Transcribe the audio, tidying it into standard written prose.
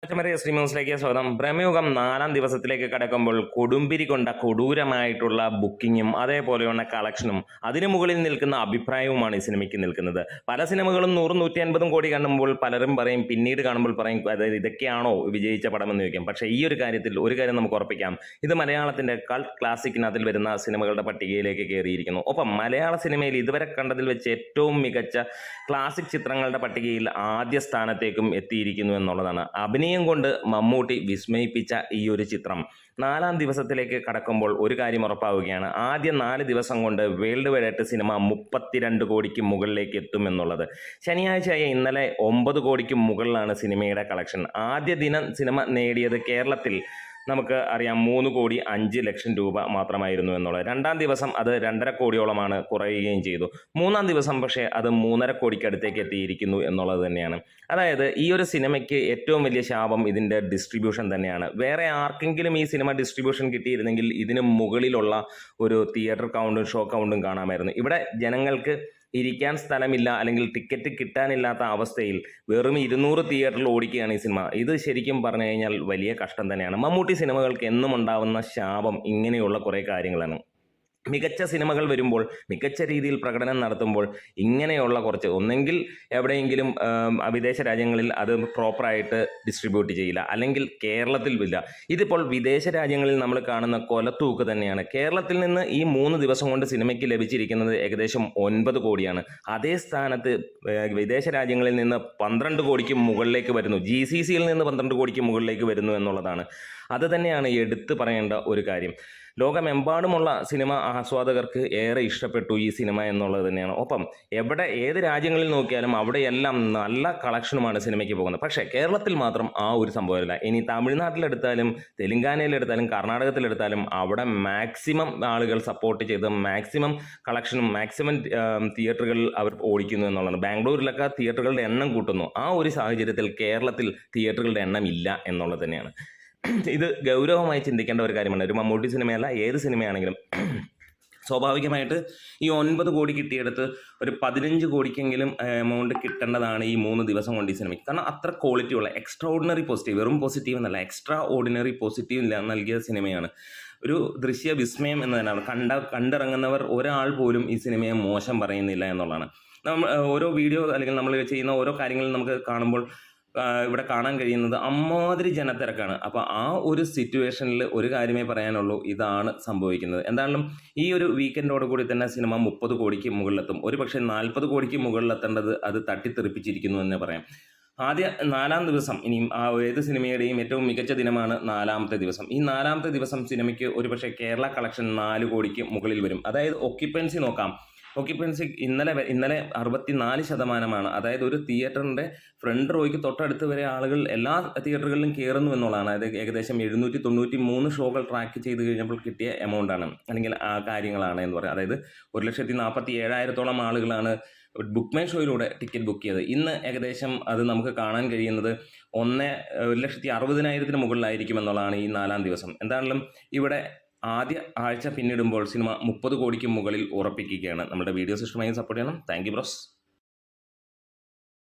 പച്ചമറിയ സ്ട്രീമിംഗ്സിലേക്ക് സ്വാഗതം. ബ്രഹ്മയുഗം 4-ാം ദിവസത്തിലേക്ക് കടക്കുമ്പോൾ കൊടുമ്പിരി കൊണ്ട കൊടൂരമായിട്ടുള്ള ബുക്കിങ്ങും അതേപോലെയുള്ള കളക്ഷനും അതിനു മുകളിൽ നിൽക്കുന്ന അഭിപ്രായവുമാണ് ഈ സിനിമയ്ക്ക് നിൽക്കുന്നത്. പല സിനിമകളും 100-150 കോടി കാണുമ്പോൾ പലരും പറയും, പിന്നീട് കാണുമ്പോൾ പറയും അതായത് ഇതൊക്കെയാണോ വിജയിച്ച പടമെന്ന് ചോദിക്കാം. പക്ഷേ ഈ ഒരു കാര്യത്തിൽ ഒരു കാര്യം നമുക്ക് ഉറപ്പിക്കാം, ഇത് മലയാളത്തിൻ്റെ കൾട്ട് ക്ലാസിക്കിനകത്തിൽ വരുന്ന സിനിമകളുടെ പട്ടികയിലേക്ക് കയറിയിരിക്കുന്നു. ഒപ്പം മലയാള സിനിമയിൽ ഇതുവരെ കണ്ടതിൽ വെച്ച് ഏറ്റവും മികച്ച ക്ലാസിക് ചിത്രങ്ങളുടെ പട്ടികയിൽ ആദ്യ സ്ഥാനത്തേക്കും എത്തിയിരിക്കുന്നു എന്നുള്ളതാണ്. അഭിനയം കൊണ്ട് മമ്മൂട്ടി വിസ്മയിപ്പിച്ച ഈ ഒരു ചിത്രം 4-ാം ദിവസത്തിലേക്ക് കടക്കുമ്പോൾ ഒരു കാര്യം ഉറപ്പാവുകയാണ്, ആദ്യ 4 ദിവസം കൊണ്ട് വേൾഡ് വൈഡായിട്ട് സിനിമ 32 കോടിക്ക് മുകളിലേക്ക് എത്തുമെന്നുള്ളത്. ശനിയാഴ്ചയായ ഇന്നലെ 9 കോടിക്ക് മുകളിലാണ് സിനിമയുടെ കളക്ഷൻ. ആദ്യ ദിനം സിനിമ നേടിയത് കേരളത്തിൽ നമുക്ക് അറിയാം 3,05,00,000 രൂപ മാത്രമായിരുന്നു എന്നുള്ളത്. 2-ാം ദിവസം അത് 2.5 കോടിയോളമാണ് കുറയുകയും ചെയ്തു. 3-ാം ദിവസം പക്ഷേ അത് 3.5 കോടിക്ക് അടുത്തേക്ക് എത്തിയിരിക്കുന്നു എന്നുള്ളത് തന്നെയാണ്. അതായത് ഈ ഒരു സിനിമയ്ക്ക് ഏറ്റവും വലിയ ശാപം ഇതിൻ്റെ ഡിസ്ട്രിബ്യൂഷൻ തന്നെയാണ്. വേറെ ആർക്കെങ്കിലും ഈ സിനിമ ഡിസ്ട്രിബ്യൂഷൻ കിട്ടിയിരുന്നെങ്കിൽ ഇതിന് മുകളിലുള്ള ഒരു തിയേറ്റർ കൗണ്ടും ഷോ കൗണ്ടും കാണാമായിരുന്നു. ഇവിടെ ജനങ്ങൾക്ക് ഇരിക്കാൻ സ്ഥലമില്ല, അല്ലെങ്കിൽ ടിക്കറ്റ് കിട്ടാനില്ലാത്ത അവസ്ഥയിൽ വെറും 200 തിയേറ്ററിൽ ഓടിക്കുകയാണ് ഈ സിനിമ. ഇത് ശരിക്കും പറഞ്ഞു കഴിഞ്ഞാൽ വലിയ കഷ്ടം തന്നെയാണ്. മമ്മൂട്ടി സിനിമകൾക്ക് എന്നും ഉണ്ടാവുന്ന ശാപം ഇങ്ങനെയുള്ള കുറേ കാര്യങ്ങളാണ്. മികച്ച സിനിമകൾ വരുമ്പോൾ, മികച്ച രീതിയിൽ പ്രകടനം നടത്തുമ്പോൾ ഇങ്ങനെയുള്ള കുറച്ച്, ഒന്നെങ്കിൽ എവിടെയെങ്കിലും വിദേശ രാജ്യങ്ങളിൽ അത് പ്രോപ്പറായിട്ട് ഡിസ്ട്രിബ്യൂട്ട് ചെയ്യില്ല, അല്ലെങ്കിൽ കേരളത്തിൽ ഇല്ല. ഇതിപ്പോൾ വിദേശ രാജ്യങ്ങളിൽ നമ്മൾ കാണുന്ന കൊലത്തൂക്ക് തന്നെയാണ്. കേരളത്തിൽ നിന്ന് ഈ 3 ദിവസം കൊണ്ട് സിനിമയ്ക്ക് ലഭിച്ചിരിക്കുന്നത് ഏകദേശം 9 കോടിയാണ്. അതേ സ്ഥാനത്ത് വിദേശ രാജ്യങ്ങളിൽ നിന്ന് 12 കോടിക്ക് മുകളിലേക്ക് വരുന്നു. GCCയിൽ നിന്ന് 12 കോടിക്ക് മുകളിലേക്ക് വരുന്നു എന്നുള്ളതാണ്. അത് തന്നെയാണ് എടുത്തു പറയേണ്ട ഒരു കാര്യം. ലോകമെമ്പാടുമുള്ള സിനിമ ആസ്വാദകർക്ക് ഏറെ ഇഷ്ടപ്പെട്ടു ഈ സിനിമ എന്നുള്ളത് തന്നെയാണ്. ഒപ്പം ഏത് രാജ്യങ്ങളിൽ നോക്കിയാലും അവിടെയെല്ലാം നല്ല കളക്ഷനുമാണ് സിനിമയ്ക്ക് പോകുന്നത്. പക്ഷേ കേരളത്തിൽ മാത്രം ആ ഒരു സംഭവമില്ല. ഇനി തമിഴ്നാട്ടിലെടുത്താലും തെലുങ്കാനയിലെടുത്താലും കർണാടകത്തിലെടുത്താലും അവിടെ മാക്സിമം ആളുകൾ സപ്പോർട്ട് ചെയ്ത് മാക്സിമം കളക്ഷനും മാക്സിമം തിയേറ്ററുകളിൽ അവർ ഓടിക്കുന്നു എന്നുള്ളതാണ്. ബാംഗ്ലൂരിലൊക്കെ തിയേറ്ററുകളുടെ എണ്ണം കൂട്ടുന്നു. ആ ഒരു സാഹചര്യത്തിൽ കേരളത്തിൽ തിയേറ്ററുകളുടെ എണ്ണം ഇല്ല എന്നുള്ളത് തന്നെയാണ്. ഇത് ഗൗരവമായി ചിന്തിക്കേണ്ട ഒരു കാര്യമാണ്. ഒരു മമ്മൂട്ടി സിനിമയല്ല, ഏത് സിനിമയാണെങ്കിലും സ്വാഭാവികമായിട്ട് ഈ 9 കോടി കിട്ടിയെടുത്ത് ഒരു 15 കോടിക്കെങ്കിലും എമൗണ്ട് കിട്ടേണ്ടതാണ് ഈ 3 ദിവസം കൊണ്ട് ഈ സിനിമയ്ക്ക്. കാരണം അത്ര ക്വാളിറ്റിയുള്ള എക്സ്ട്രാ ഓർഡിനറി പോസിറ്റീവ്, വെറും പോസിറ്റീവ് എന്നല്ല, എക്സ്ട്രാ ഓർഡിനറി പോസിറ്റീവ് നൽകിയ സിനിമയാണ്. ഒരു ദൃശ്യ വിസ്മയം എന്ന് തന്നെയാണ്. കണ്ടിറങ്ങുന്നവർ ഒരാൾ പോലും ഈ സിനിമയെ മോശം പറയുന്നില്ല എന്നുള്ളതാണ്. നമ്മൾ ഓരോ വീഡിയോ അല്ലെങ്കിൽ നമ്മൾ ചെയ്യുന്ന ഓരോ കാര്യങ്ങളും നമുക്ക് കാണുമ്പോൾ ഇവിടെ കാണാൻ കഴിയുന്നത് അമ്മാതിരി ജനത്തിരക്കാണ്. അപ്പോൾ ആ ഒരു സിറ്റുവേഷനിൽ ഒരു കാര്യമേ പറയാനുള്ളൂ, ഇതാണ് സംഭവിക്കുന്നത്. എന്തായാലും ഈ ഒരു വീക്കെൻഡോട് കൂടി തന്നെ സിനിമ 30 കോടിക്ക് മുകളിലെത്തും. ഒരു പക്ഷേ 40 കോടിക്ക് മുകളിലെത്തേണ്ടത് അത് തട്ടിത്തെറിപ്പിച്ചിരിക്കുന്നു എന്ന് പറയാം. ആദ്യ 4-ാം ദിവസം, ഇനിയും ഏത് സിനിമയുടെയും ഏറ്റവും മികച്ച ദിനമാണ് 4-ാമത്തെ ദിവസം. ഈ 4-ാമത്തെ ദിവസം സിനിമയ്ക്ക് ഒരു പക്ഷേ കേരള കളക്ഷൻ 4 കോടിക്ക് മുകളിൽ വരും. അതായത് ഒക്യുപ്പൻസി നോക്കാം. ഒക്യുപ്പൻസി ഇന്നലെ 64%. അതായത് ഒരു തിയേറ്ററിൻ്റെ ഫ്രണ്ട് റോയ്ക്ക് തൊട്ടടുത്ത് വരെ ആളുകൾ എല്ലാ തിയേറ്ററുകളിലും കയറുന്നു എന്നുള്ളതാണ്. അതായത് ഏകദേശം 793 ഷോകൾ ട്രാക്ക് ചെയ്ത് കഴിഞ്ഞപ്പോൾ കിട്ടിയ എമൗണ്ടാണ്, അല്ലെങ്കിൽ ആ കാര്യങ്ങളാണ് എന്ന് പറയാം. അതായത് 1,47,000-ഓളം ആളുകളാണ് ബുക്ക് മൈ ഷോയിലൂടെ ടിക്കറ്റ് ബുക്ക് ചെയ്തത്. ഇന്ന് ഏകദേശം അത് നമുക്ക് കാണാൻ കഴിയുന്നത് 1,60,000-ന് മുകളിലായിരിക്കും എന്നുള്ളതാണ് ഈ 4-ാം ദിവസം. എന്താണെങ്കിലും ഇവിടെ ആദ്യ ആഴ്ച പിന്നിടുമ്പോൾ സിനിമ 30 കോടിക്ക് മുകളിൽ ഉറപ്പിക്കുകയാണ്. നമ്മുടെ വീഡിയോസ് ഇഷ്ടമായി സപ്പോർട്ട് ചെയ്യണം. Thank you bros.